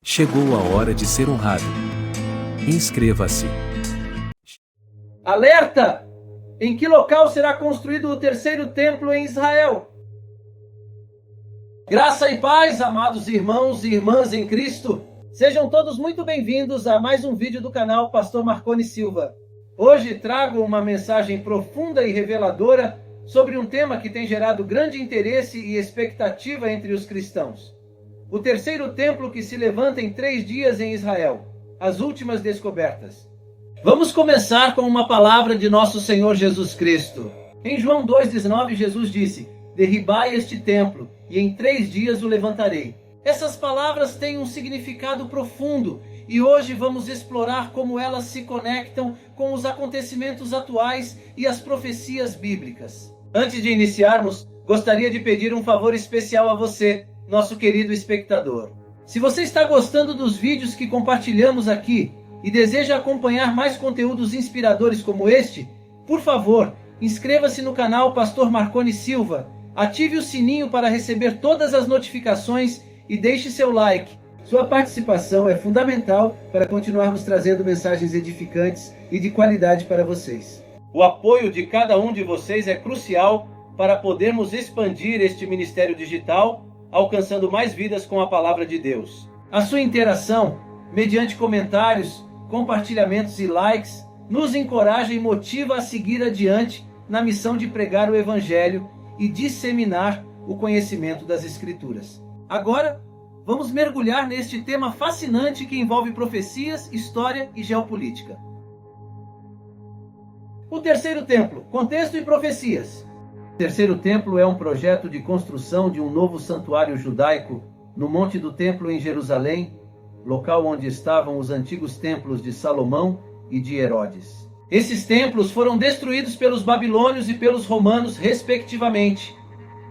Chegou a hora de ser honrado. Inscreva-se. Alerta! Em que local será construído o terceiro templo em Israel? Graça e paz, amados irmãos e irmãs em Cristo. Sejam todos muito bem-vindos a mais um vídeo do canal Pastor Marconi Silva. Hoje trago uma mensagem profunda e reveladora sobre um tema que tem gerado grande interesse e expectativa entre os cristãos. O terceiro templo que se levanta em 3 dias em Israel. As últimas descobertas. Vamos começar com uma palavra de nosso Senhor Jesus Cristo. Em João 2,19, Jesus disse: "Derribai este templo, e em 3 dias o levantarei." Essas palavras têm um significado profundo, e hoje vamos explorar como elas se conectam com os acontecimentos atuais e as profecias bíblicas. Antes de iniciarmos, gostaria de pedir um favor especial a você, nosso querido espectador. Se você está gostando dos vídeos que compartilhamos aqui e deseja acompanhar mais conteúdos inspiradores como este, por favor, inscreva-se no canal Pastor Marconi Silva, ative o sininho para receber todas as notificações e deixe seu like. Sua participação é fundamental para continuarmos trazendo mensagens edificantes e de qualidade para vocês. O apoio de cada um de vocês é crucial para podermos expandir este ministério digital, alcançando mais vidas com a palavra de Deus. A sua interação, mediante comentários, compartilhamentos e likes, nos encoraja e motiva a seguir adiante na missão de pregar o Evangelho e disseminar o conhecimento das Escrituras. Agora, vamos mergulhar neste tema fascinante que envolve profecias, história e geopolítica. O terceiro templo, contexto e profecias. O terceiro templo é um projeto de construção de um novo santuário judaico no Monte do Templo em Jerusalém, local onde estavam os antigos templos de Salomão e de Herodes. Esses templos foram destruídos pelos babilônios e pelos romanos, respectivamente.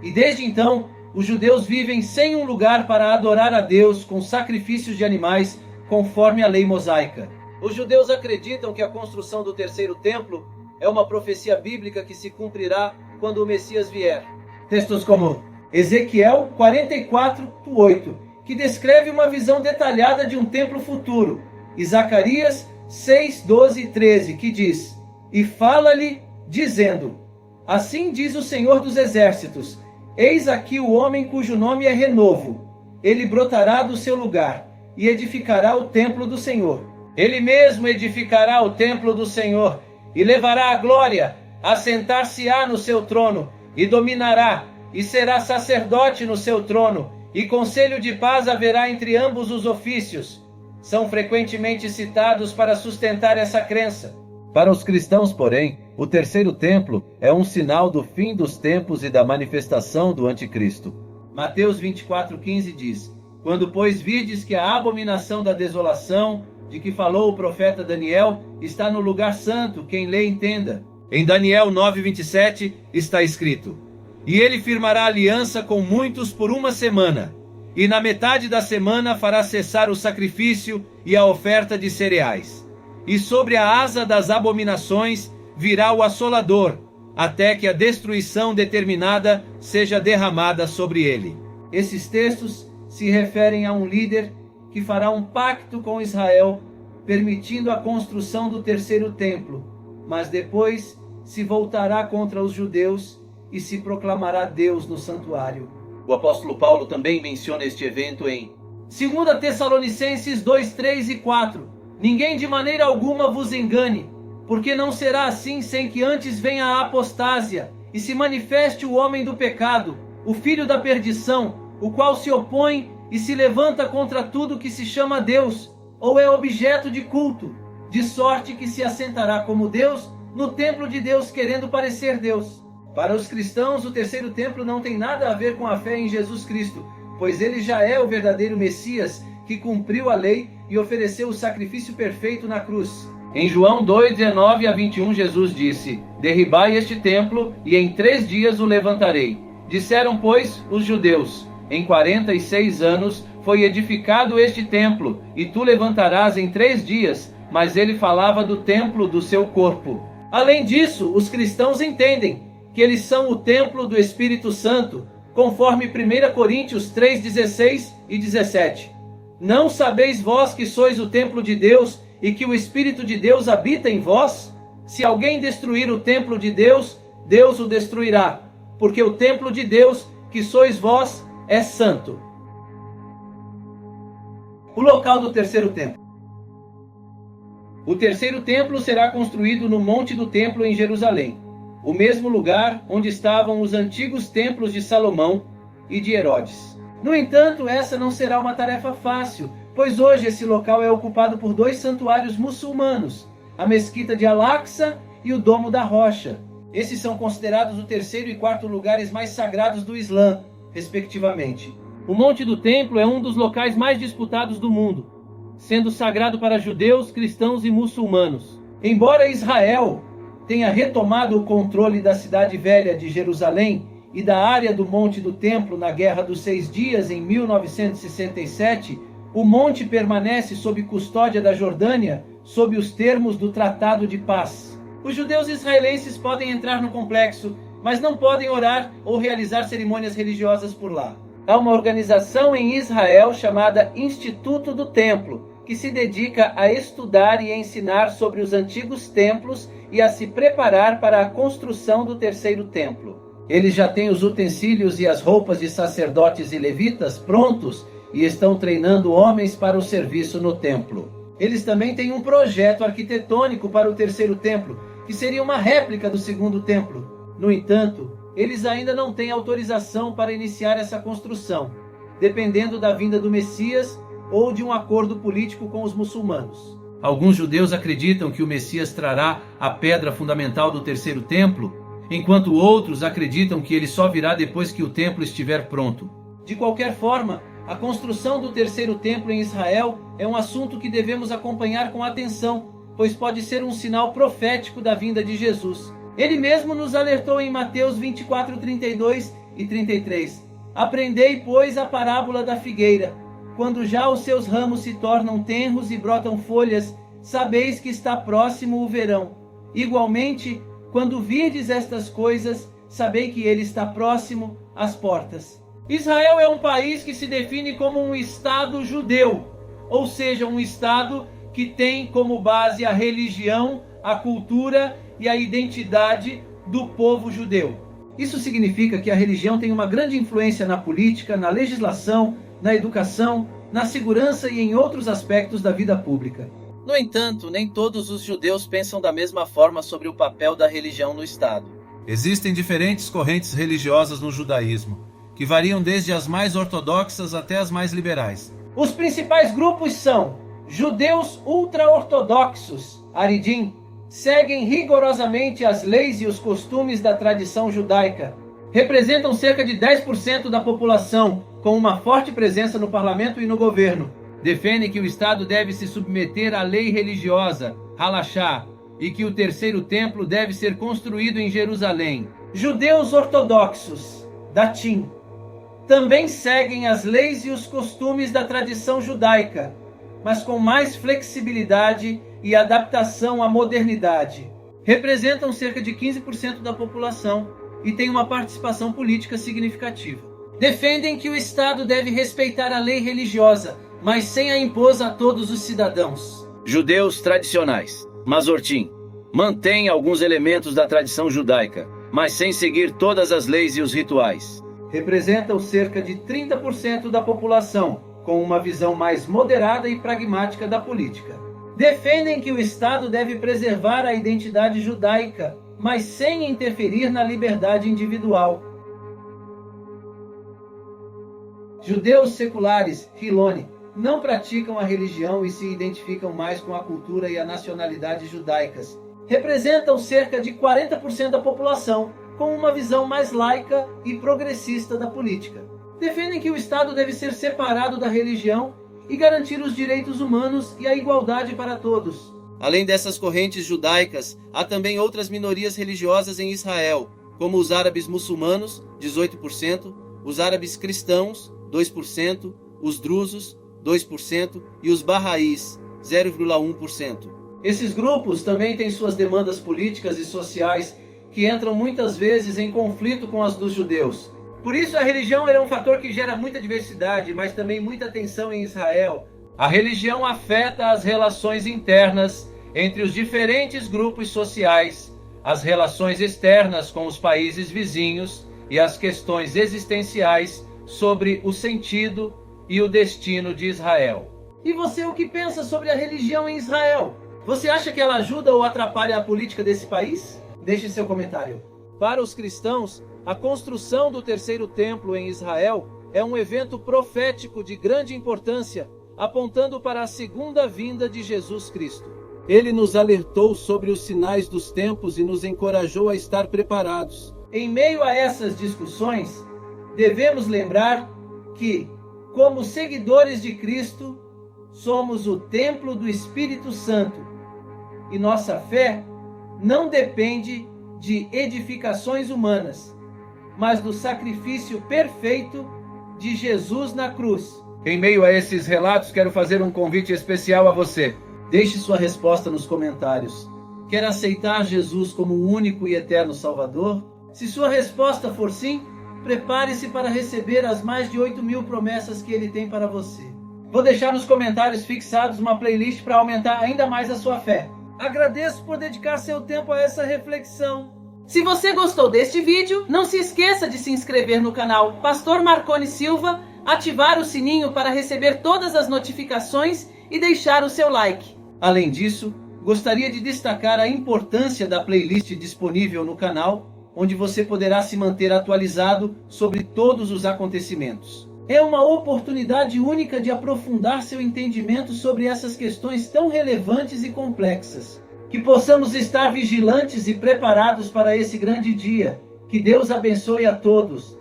E desde então, os judeus vivem sem um lugar para adorar a Deus com sacrifícios de animais, conforme a lei mosaica. Os judeus acreditam que a construção do terceiro templo é uma profecia bíblica que se cumprirá quando o Messias vier. Textos como Ezequiel 44:8, que descreve uma visão detalhada de um templo futuro, e Zacarias 6:12 e 13, que diz: "E fala-lhe, dizendo: Assim diz o Senhor dos Exércitos, eis aqui o homem cujo nome é Renovo. Ele brotará do seu lugar, e edificará o templo do Senhor. Ele mesmo edificará o templo do Senhor, e levará a glória, assentar-se-á no seu trono, e dominará, e será sacerdote no seu trono, e conselho de paz haverá entre ambos os ofícios." São frequentemente citados para sustentar essa crença. Para os cristãos, porém, o terceiro templo é um sinal do fim dos tempos e da manifestação do anticristo. Mateus 24:15 diz: "Quando, pois, virdes que a abominação da desolação, de que falou o profeta Daniel, está no lugar santo, quem lê entenda." Em Daniel 9:27 está escrito: "E ele firmará aliança com muitos por 1 semana, e na metade da semana fará cessar o sacrifício e a oferta de cereais. E sobre a asa das abominações virá o assolador, até que a destruição determinada seja derramada sobre ele." Esses textos se referem a um líder que fará um pacto com Israel, permitindo a construção do terceiro templo, mas depois se voltará contra os judeus e se proclamará Deus no santuário. O apóstolo Paulo também menciona este evento em 2 Tessalonicenses 2, 3 e 4. "Ninguém de maneira alguma vos engane, porque não será assim sem que antes venha a apostásia e se manifeste o homem do pecado, o filho da perdição, o qual se opõe e se levanta contra tudo que se chama Deus, ou é objeto de culto, de sorte que se assentará como Deus no templo de Deus, querendo parecer Deus." Para os cristãos, o terceiro templo não tem nada a ver com a fé em Jesus Cristo, pois ele já é o verdadeiro Messias, que cumpriu a lei e ofereceu o sacrifício perfeito na cruz. Em João 2:19 a 21, Jesus disse: "Derribai este templo, e em 3 dias o levantarei." Disseram, pois, os judeus: "Em 46 anos foi edificado este templo, e tu levantarás em 3 dias." Mas ele falava do templo do seu corpo. Além disso, os cristãos entendem que eles são o templo do Espírito Santo, conforme 1 Coríntios 3:16 e 17. Não sabeis vós que sois o templo de Deus e que o Espírito de Deus habita em vós? Se alguém destruir o templo de Deus, Deus o destruirá, porque o templo de Deus, que sois vós, é santo. O local do terceiro templo. O terceiro templo será construído no Monte do Templo em Jerusalém, o mesmo lugar onde estavam os antigos templos de Salomão e de Herodes. No entanto, essa não será uma tarefa fácil, pois hoje esse local é ocupado por dois santuários muçulmanos, a Mesquita de Al-Aqsa e o Domo da Rocha. Esses são considerados o terceiro e quarto lugares mais sagrados do Islã, respectivamente. O Monte do Templo é um dos locais mais disputados do mundo, sendo sagrado para judeus, cristãos e muçulmanos. Embora Israel tenha retomado o controle da cidade velha de Jerusalém e da área do Monte do Templo na Guerra dos 6 Dias em 1967, o monte permanece sob custódia da Jordânia, sob os termos do Tratado de Paz. Os judeus israelenses podem entrar no complexo, mas não podem orar ou realizar cerimônias religiosas por lá. Há uma organização em Israel chamada Instituto do Templo, que se dedica a estudar e ensinar sobre os antigos templos e a se preparar para a construção do terceiro templo. Eles já têm os utensílios e as roupas de sacerdotes e levitas prontos e estão treinando homens para o serviço no templo. Eles também têm um projeto arquitetônico para o terceiro templo, que seria uma réplica do segundo templo. No entanto, eles ainda não têm autorização para iniciar essa construção, dependendo da vinda do Messias ou de um acordo político com os muçulmanos. Alguns judeus acreditam que o Messias trará a pedra fundamental do terceiro templo, enquanto outros acreditam que ele só virá depois que o templo estiver pronto. De qualquer forma, a construção do terceiro templo em Israel é um assunto que devemos acompanhar com atenção, pois pode ser um sinal profético da vinda de Jesus. Ele mesmo nos alertou em Mateus 24, 32 e 33. Aprendei, pois, a parábola da figueira. Quando já os seus ramos se tornam tenros e brotam folhas, sabeis que está próximo o verão. Igualmente, quando virdes estas coisas, sabei que ele está próximo às portas. Israel é um país que se define como um Estado judeu, ou seja, um Estado que tem como base a religião, a cultura e a identidade do povo judeu. Isso significa que a religião tem uma grande influência na política, na legislação, na educação, na segurança e em outros aspectos da vida pública. No entanto, nem todos os judeus pensam da mesma forma sobre o papel da religião no Estado. Existem diferentes correntes religiosas no judaísmo, que variam desde as mais ortodoxas até as mais liberais. Os principais grupos são judeus ultra-ortodoxos, Haridim, seguem rigorosamente as leis e os costumes da tradição judaica. Representam cerca de 10% da população, com uma forte presença no parlamento e no governo. Defendem que o Estado deve se submeter à lei religiosa, Halachá, e que o terceiro templo deve ser construído em Jerusalém. Judeus ortodoxos, Datim, também seguem as leis e os costumes da tradição judaica, mas com mais flexibilidade e adaptação à modernidade. Representam cerca de 15% da população e têm uma participação política significativa. Defendem que o Estado deve respeitar a lei religiosa, mas sem a impor a todos os cidadãos. Judeus tradicionais, Mazortim, mantêm alguns elementos da tradição judaica, mas sem seguir todas as leis e os rituais. Representam cerca de 30% da população, com uma visão mais moderada e pragmática da política. Defendem que o Estado deve preservar a identidade judaica, mas sem interferir na liberdade individual. Judeus seculares, Hiloni, não praticam a religião e se identificam mais com a cultura e a nacionalidade judaicas. Representam cerca de 40% da população, com uma visão mais laica e progressista da política. Defendem que o Estado deve ser separado da religião e garantir os direitos humanos e a igualdade para todos. Além dessas correntes judaicas, há também outras minorias religiosas em Israel, como os árabes muçulmanos, 18%, os árabes cristãos, 2%, os drusos, 2% e os barraís, 0,1%. Esses grupos também têm suas demandas políticas e sociais que entram muitas vezes em conflito com as dos judeus. Por isso a religião é um fator que gera muita diversidade, mas também muita tensão em Israel, A religião afeta as relações internas entre os diferentes grupos sociais, as relações externas com os países vizinhos e as questões existenciais sobre o sentido e o destino de Israel. E você, o que pensa sobre a religião em Israel? Você acha que ela ajuda ou atrapalha a política desse país? Deixe seu comentário. Para os cristãos, a construção do terceiro templo em Israel é um evento profético de grande importância, apontando para a segunda vinda de Jesus Cristo. Ele nos alertou sobre os sinais dos tempos e nos encorajou a estar preparados. Em meio a essas discussões, devemos lembrar que, como seguidores de Cristo, somos o templo do Espírito Santo e nossa fé não depende de edificações humanas, mas do sacrifício perfeito de Jesus na cruz. Em meio a esses relatos, quero fazer um convite especial a você. Deixe sua resposta nos comentários. Quer aceitar Jesus como o único e eterno Salvador? Se sua resposta for sim, prepare-se para receber as mais de 8.000 promessas que Ele tem para você. Vou deixar nos comentários fixados uma playlist para aumentar ainda mais a sua fé. Agradeço por dedicar seu tempo a essa reflexão. Se você gostou deste vídeo, não se esqueça de se inscrever no canal Pastor Marconi Silva, ativar o sininho para receber todas as notificações e deixar o seu like. Além disso, gostaria de destacar a importância da playlist disponível no canal, onde você poderá se manter atualizado sobre todos os acontecimentos. É uma oportunidade única de aprofundar seu entendimento sobre essas questões tão relevantes e complexas. Que possamos estar vigilantes e preparados para esse grande dia. Que Deus abençoe a todos.